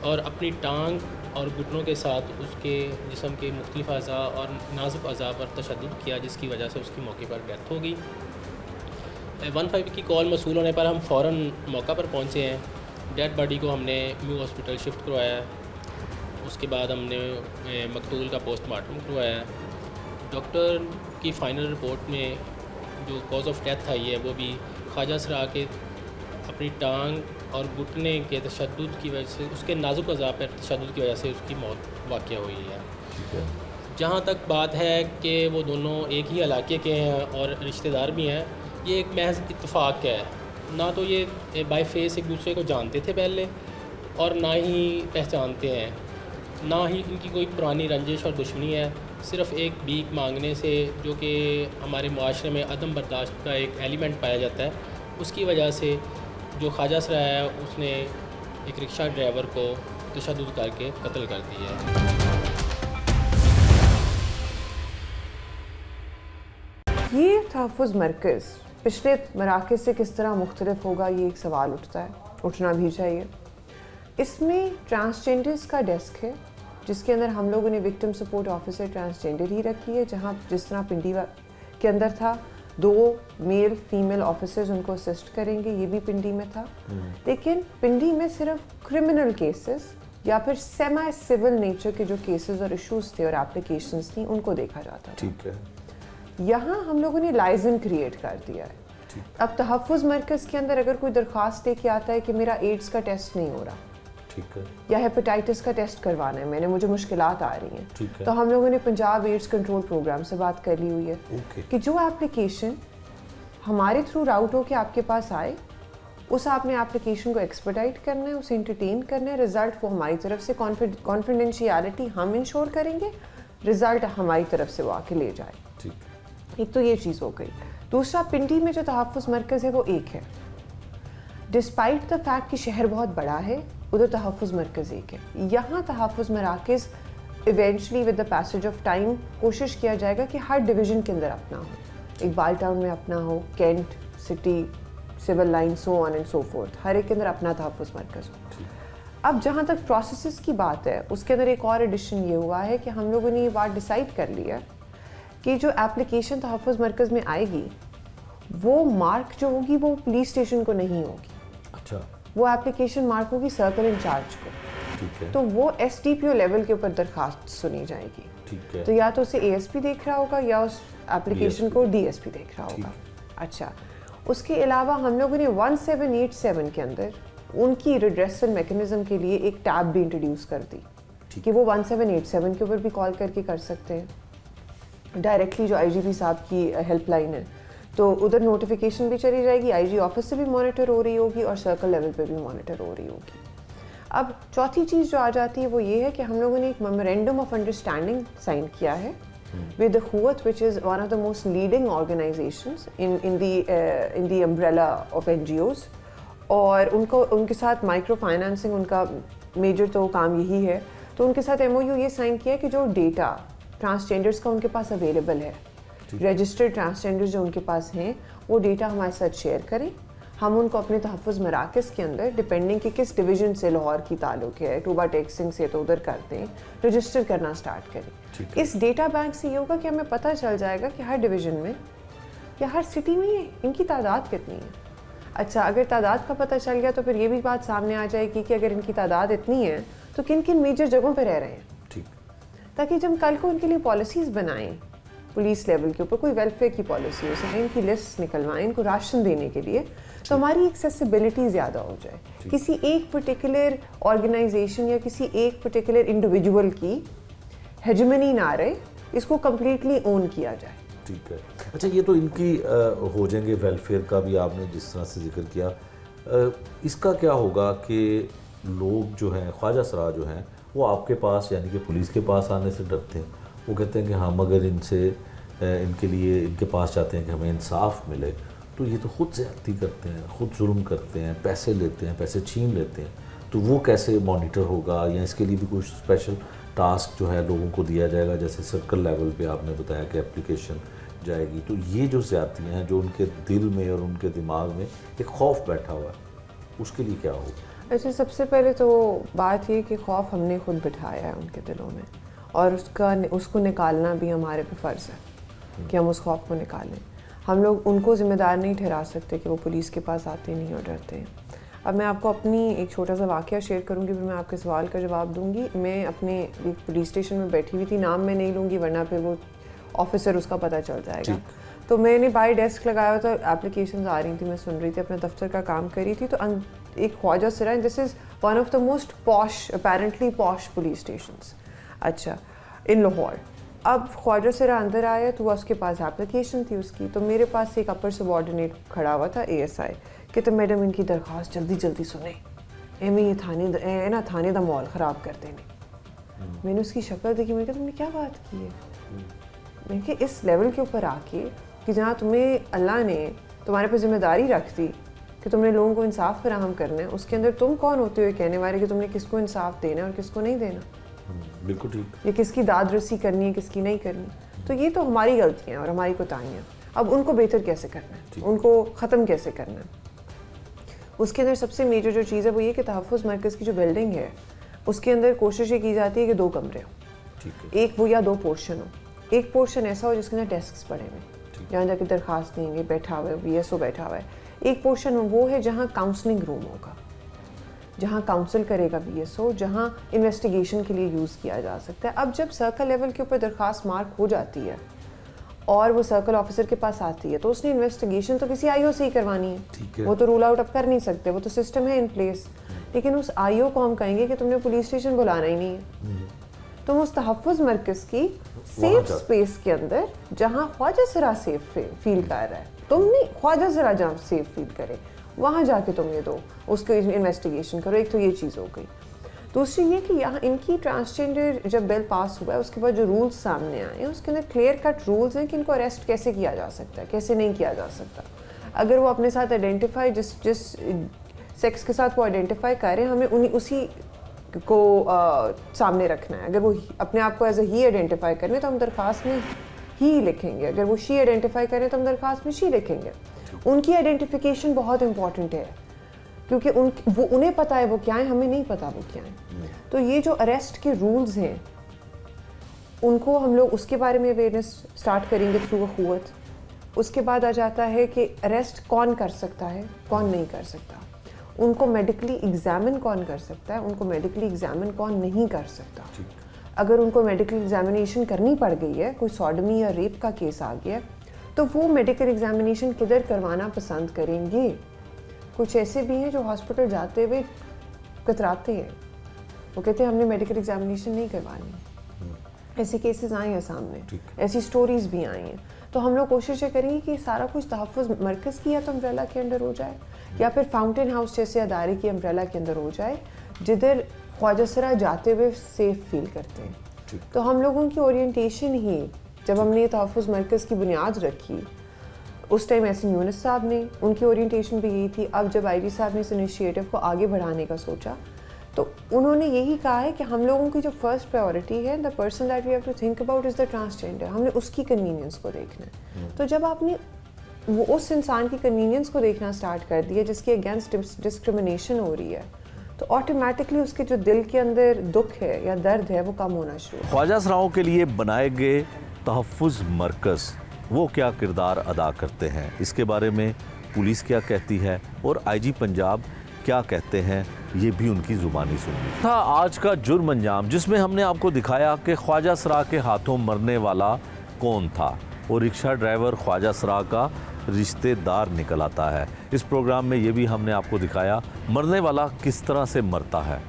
और अपनी टांग और घुटनों के साथ उसके जिस्म के मुख्तलिफ अज़ा और नाजुक अज़ा पर तशद्दुद किया, जिसकी वजह से उसकी मौके पर डेथ हो गई। 15 की कॉल मसूल होने पर हम फ़ौरन मौका पर पहुँचे हैं। डेड बॉडी को हमने म्यू हॉस्पिटल शिफ्ट करवाया है। उसके बाद हमने मकतूल का पोस्टमार्टम करवाया है। डॉक्टर की फ़ाइनल रिपोर्ट में जो कॉज ऑफ डेथ आई है वो भी ख्वाजा सरा के अपनी टांग और घुटने के तशद्दुद की वजह से, उसके नाजुक अज़ा पर तशद्दुद की वजह से उसकी मौत वाक़या हुई है। ठीक है। जहाँ तक बात है कि वो दोनों एक ही इलाके के हैं और रिश्तेदार भी हैं, ये एक महज इत्तेफाक है। ना तो ये बाय फेस एक दूसरे को जानते थे पहले, और ना ही पहचानते हैं, ना ही इनकी कोई पुरानी रंजिश और दुश्मनी है। सिर्फ़ एक भीख मांगने से, जो कि हमारे मुआशरे में अदम बर्दाश्त का एक एलिमेंट पाया जाता है, उसकी वजह से जो ख्वाजा सरा है उसने एक रिक्शा ड्राइवर को तशद्दुद करके कत्ल कर दिया है। ये तहफ़्फ़ुज़ मरकज़ पिछले मराकज़ से किस तरह मुख्तलिफ होगा, ये एक सवाल उठता है, उठना भी चाहिए। इसमें ट्रांसजेंडर्स का डेस्क है, जिसके अंदर हम लोगों ने विक्टिम सपोर्ट ऑफिसर ट्रांसजेंडर ही रखी है, जहाँ जिस तरह पिंडी के अंदर था 2 मेल फीमेल ऑफिसर्स उनको असिस्ट करेंगे, ये भी पिंडी में था। लेकिन पिंडी में सिर्फ क्रिमिनल केसेस या फिर सेमी सिविल नेचर के जो केसेस और इश्यूज थे और एप्लीकेशंस थी उनको देखा जाता था। ठीक है। यहाँ हम लोगों ने लाइजन क्रिएट कर दिया है। अब तहफ़्फ़ुज़ मरकज़ के अंदर अगर कोई दरख्वास्त लेके आता है कि मेरा एड्स का टेस्ट नहीं हो रहा, ठीक है, या हेपेटाइटिस का टेस्ट करवाना है, मुझे मुश्किलात आ रही हैं, ठीक है। तो हम लोगों ने पंजाब एड्स कंट्रोल प्रोग्राम से बात कर ली हुई है ओके। कि जो एप्लीकेशन हमारे थ्रू राउट हो के आपके पास आए, उस आपने एप्लीकेशन को एक्सपर्टाइट करना है, उसे इंटरटेन करना है, रिजल्ट वो हमारी तरफ से कॉन्फिडेंशियलिटी हम इंश्योर करेंगे, रिजल्ट हमारी तरफ से वो आके ले जाए। ठीक। एक तो ये चीज़ हो गई। दूसरा, पिंडी में जो तहफ़्फ़ुज़ मरकज़ है वो एक है, डिस्पाइट द फैक्ट कि शहर बहुत बड़ा है, उधर तहफ़्फ़ुज़ मरकज़ एक है। यहाँ तहफ़्फ़ुज़ मराकज़ eventually with the passage of time कोशिश किया जाएगा कि हर डिवीज़न के अंदर अपना हो, इकबाल टाउन में अपना हो, cantt city, civil line, so on and so forth, हर एक के अंदर अपना तहफ़्फ़ुज़ मरकज़ हो। अब जहाँ तक प्रोसेसेस की बात है, उसके अंदर एक और एडिशन ये हुआ है कि हम लोगों ने ये बात डिसाइड कर लिया कि जो एप्लीकेशन तहफ़्फ़ुज़ मरकज़ में आएगी वो मार्क जो होगी वो पुलिस स्टेशन को नहीं होगी। अच्छा। वो एप्लीकेशन मार्क होगी सर्कल इंचार्ज को। ठीक है। तो वो SDPO लेवल के ऊपर दरखास्त सुनी जाएगी। ठीक है। तो या तो उसे ASP देख रहा होगा या उस एप्लीकेशन को DSP देख रहा होगा। अच्छा, उसके अलावा हम लोगों ने 1787 के अंदर उनकी रिड्रेसल मैकेनिज्म के लिए एक टैब भी इंट्रोड्यूस कर दी कि वो 1787 के ऊपर भी कॉल करके कर सकते हैं डायरेक्टली, जो IGP साहब की हेल्पलाइन है, तो उधर नोटिफिकेशन भी चली जाएगी, IG ऑफिस से भी मॉनिटर हो रही होगी और सर्कल लेवल पे भी मॉनिटर हो रही होगी। अब चौथी चीज़ जो आ जाती है वो ये है कि हम लोगों ने एक मेमोरेंडम ऑफ अंडरस्टैंडिंग साइन किया है with the Huat, which is one of the most leading organizations in the umbrella of NGOs, और उनके साथ माइक्रो फाइनेंसिंग उनका मेजर तो काम यही है। तो उनके साथ MOU ये साइन किया है कि जो डेटा ट्रांसजेंडर्स का उनके पास अवेलेबल है, रजिस्टर्ड ट्रांसजेंडर्स जो उनके पास हैं, वो डेटा हमारे साथ शेयर करें। हम उनको अपने तहफ़्फ़ुज़ मराकज़ के अंदर डिपेंडिंग कि किस डिवीज़न से लाहौर की ताल्लुक़ है, टूबा टेक्सिंग से तो उधर करते हैं, रजिस्टर करना स्टार्ट करें। इस डेटा बैंक से ये होगा कि हमें पता चल जाएगा कि हर डिवीज़न में या हर सिटी में इनकी तादाद कितनी है। अच्छा, अगर तादाद का पता चल गया तो फिर ये भी बात सामने आ जाएगी कि अगर इनकी तादाद इतनी है तो किन किन मेजर जगहों पर रह रहे हैं, ठीक, ताकि जब कल को उनके लिए पॉलिसीज़ बनाएं पुलिस लेवल के ऊपर, कोई वेलफेयर की पॉलिसी हो सके, इनकी लिस्ट निकलवाएं इनको राशन देने के लिए, तो हमारी एक्सेसिबिलिटी ज़्यादा हो जाए। किसी एक पर्टिकुलर ऑर्गेनाइजेशन या किसी एक पर्टिकुलर इंडिविजुअल की हेजेमनी ना रहे, इसको कम्प्लीटली ओन किया जाए। ठीक है। अच्छा, ये तो इनकी हो जाएंगे, वेलफेयर का भी आपने जिस तरह से जिक्र किया, इसका क्या होगा कि लोग जो हैं, ख्वाजा सरा जो हैं, वो आपके पास यानी कि पुलिस के पास आने से डरते हैं। वो कहते हैं कि हम अगर इनसे इनके लिए इनके पास चाहते हैं कि हमें इंसाफ मिले, तो ये तो ख़ुद ज़्यादती करते हैं, ख़ुद जुल्म करते हैं, पैसे लेते हैं, पैसे छीन लेते हैं। तो वो कैसे मॉनिटर होगा, या इसके लिए भी कुछ स्पेशल टास्क जो है लोगों को दिया जाएगा, जैसे सर्कल लेवल पे आपने बताया कि एप्लीकेशन जाएगी। तो ये जो ज़्यादतियाँ हैं जो उनके दिल में और उनके दिमाग में एक खौफ बैठा हुआ है, उसके लिए क्या होगा? अच्छा, सबसे पहले तो बात ये कि खौफ हमने खुद बिठाया है उनके दिलों में, और उसको निकालना भी हमारे पे फ़र्ज़ है कि हम उस खौफ को निकालें। हम लोग उनको ज़िम्मेदार नहीं ठहरा सकते कि वो पुलिस के पास आते नहीं और डरते हैं। अब मैं आपको अपनी एक छोटा सा वाक़या शेयर करूँगी, फिर मैं आपके सवाल का जवाब दूँगी। मैं अपने एक पुलिस स्टेशन में बैठी हुई थी, नाम मैं नहीं लूँगी वरना फिर वो ऑफिसर उसका पता चल जाएगा। तो मैंने बाई डेस्क लगाया हुआ था, एप्लीकेशंस आ रही थी, मैं सुन रही थी, अपने दफ्तर का काम कर रही थी। तो एक ख्वाजा सरा, this is one of the most posh, apparently posh police stations, अच्छा, इन लाहौर। अब ख्वाजा सरा अंदर आया तो उसके पास एप्लीकेशन थी उसकी, तो मेरे पास एक अपर सबॉर्डिनेट खड़ा हुआ था, ASI, कि तो मैडम इनकी दरख्वास्त जल्दी जल्दी सुने, एमें ये थाने दा माहौल ख़राब कर देने। मैंने उसकी शक्ल देखी, मैंने कहा तुमने क्या बात की है? मैंने कहा इस लेवल के ऊपर आके कि जहाँ तुम्हें अल्लाह ने तुम्हारे पर जिम्मेदारी रख दी कि तुमने लोगों को इंसाफ फराहम करना है, उसके अंदर तुम कौन होते हुए कहने वाले कि तुमने किसको इंसाफ देना है और किसको नहीं देना, बिल्कुल ठीक, ये किसकी दाद रसी करनी है, किसकी नहीं करनी। तो ये तो हमारी गलतियाँ और हमारी कोताहियाँ। अब उनको बेहतर कैसे करना है, उनको ख़त्म कैसे करना है, उसके अंदर सबसे मेजर जो चीज़ है वो ये कि तहफ़्फ़ुज़ मरकज़ की जो बिल्डिंग है उसके अंदर कोशिश ये की जाती है कि 2 कमरे हों, एक वो या 2 पोर्शन हो। एक पोर्शन ऐसा हो जिसके अंदर डेस्क पड़े हुए, जहाँ जाके दरख्वास्त देंगे, बैठा हुआ है VSO बैठा हुआ है। एक पोर्शन वो है जहाँ काउंसलिंग रूम होगा, जहाँ काउंसिल करेगा VSO, जहाँ इन्वेस्टिगेशन के लिए यूज़ किया जा सकता है। अब जब सर्कल लेवल के ऊपर दरख्वास्त मार्क हो जाती है और वो सर्कल ऑफिसर के पास आती है, तो उसने इन्वेस्टिगेशन तो किसी IO से ही करवानी है। वो तो रूल आउट अब कर नहीं सकते, वो तो सिस्टम है इन प्लेस। लेकिन उस IO को हम कहेंगे कि तुमने पुलिस स्टेशन बुलाना ही नहीं है, तुम उस तहफ़्फ़ुज़ मरकज़ की सेफ स्पेस के अंदर जहाँ ख्वाजा सरा सेफ फील कर रहा है, तुम नहीं, ख्वाजा सरा जहाँ सेफ फील करे वहाँ जाके तुम ये दो, उसको इन्वेस्टिगेशन करो। एक तो ये चीज़ हो गई। दूसरी ये कि यहाँ इनकी ट्रांसजेंडर जब बिल पास हुआ है उसके बाद जो रूल्स सामने आए हैं उसके अंदर क्लियर कट रूल्स हैं कि इनको अरेस्ट कैसे किया जा सकता है, कैसे नहीं किया जा सकता। अगर वो अपने साथ आइडेंटिफाई जिस सेक्स के साथ वो आइडेंटिफाई करें, हमें उसी को सामने रखना है। अगर वो अपने आप को एज ए ही आइडेंटिफाई करें तो हम दरख्वास्त में ही लिखेंगे, अगर वो शी आइडेंटिफाई करें तो हम दरख्वास्त में शी लिखेंगे। उनकी आइडेंटिफिकेशन बहुत इंपॉर्टेंट है क्योंकि उन्हें पता है वो क्या है, हमें नहीं पता वो क्या है। तो ये जो अरेस्ट के रूल्स हैं उनको हम लोग उसके बारे में अवेयरनेस स्टार्ट करेंगे थ्रू अखुवत। उसके बाद आ जाता है कि अरेस्ट कौन कर सकता है, कौन नहीं कर सकता, उनको मेडिकली एग्जामिन कौन कर सकता है, उनको मेडिकली एग्जामिन कौन नहीं कर सकता। अगर उनको मेडिकल एग्जामिनेशन करनी पड़ गई है, कोई सॉडमी या रेप का केस आ गया, तो वो मेडिकल एग्जामिनेशन किधर करवाना पसंद करेंगे। कुछ ऐसे भी हैं जो हॉस्पिटल जाते हुए कतराते हैं, वो कहते हैं हमने मेडिकल एग्जामिनेशन नहीं करवानी। ऐसे केसेस आए हैं सामने, ऐसी स्टोरीज भी आई हैं। तो हम लोग कोशिश करेंगे कि सारा कुछ तहफ़्फ़ुज़ मरकज़ की या तो अम्ब्रेला के अंदर हो जाए या फिर फाउंटेन हाउस जैसे अदारे की अम्ब्रेला के अंदर हो जाए जिधर ख्वाजा सरा जाते हुए सेफ फील करते हैं। तो हम लोगों की ओरिएंटेशन ही, जब हमने तहफ़्फ़ुज़ मरकज़ की बुनियाद रखी उस टाइम SN यूनुस साहब ने, उनकी ओरिएंटेशन भी यही थी। अब जब IG साहब ने इस इनिशिएटिव को आगे बढ़ाने का सोचा तो उन्होंने यही कहा है कि हम लोगों की जो फर्स्ट प्रायोरिटी है, the person that we have to think about is the transgender. हमने उसकी कन्वीनियंस को देखना है। तो जब आपने वो उस इंसान की कन्वीनियंस को देखना स्टार्ट कर दिया जिसकी अगेंस्ट डिस्क्रिमिनेशन हो रही है, तो ऑटोमेटिकली उसके जो दिल के अंदर दुख है या दर्द है वो कम होना शुरू। ख्वाजा सराओं के लिए बनाए गए तहफ़्फ़ुज़ मरकज़ वो क्या किरदार अदा करते हैं, इसके बारे में पुलिस क्या कहती है और IG पंजाब क्या कहते हैं, ये भी उनकी ज़ुबानी सुनिए। था आज का जुर्म अंजाम, जिसमें हमने आपको दिखाया कि ख्वाजा सरा के हाथों मरने वाला कौन था और रिक्शा ड्राइवर ख्वाजा सरा का रिश्तेदार निकल आता है। इस प्रोग्राम में ये भी हमने आपको दिखाया मरने वाला किस तरह से मरता है,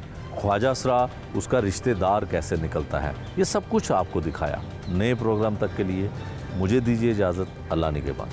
ख्वाजा सरा उसका रिश्तेदार कैसे निकलता है, ये सब कुछ आपको दिखाया। नए प्रोग्राम तक के लिए मुझे दीजिए इजाज़त। अल्लाह निगहबान।